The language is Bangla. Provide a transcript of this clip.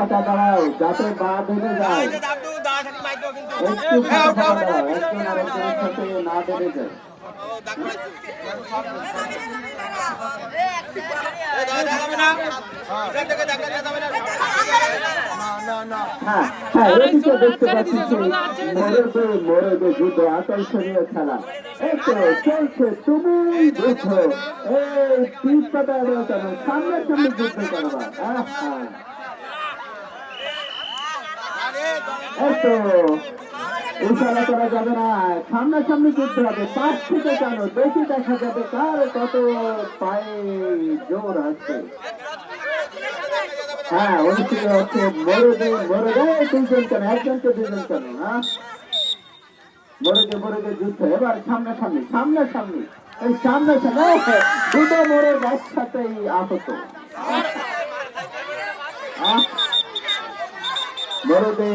ফাঁকা দাঁড়াও যাতে পা বেঁধে যায়, একটু ফাঁকা দাঁড়াও, একজন আরেকজনের সাথে না বেঁধে যায়। হ্যাঁ হ্যাঁ, এদিকে দেখতে পাচ্ছি মরদে যুদ্ধ, আকর্ষণীয় খেলা এই তো চলছে। তুমি দেখো এই পিঠ পাতা কেন, সামনাসামনি যুদ্ধ করবা। হ্যাঁ হ্যাঁ, এই তো ইশারা করা যাবে না, সামনাসামনি যুদ্ধ হবে। পাশ থেকে কেন বেশি দেখা যাবে কার কত পায়ে জোর আছে। হ্যাঁ, অনুষ্ঠিত হচ্ছে মরদে দুইজন কেন, একজনকে দুইজন কেন। হ্যাঁ, মরদে যুদ্ধ এবার সামনাসামনি সামনাসামনি, এই সামনাসামনি দুটো মোড়ের একসাথেই আহত। মরদে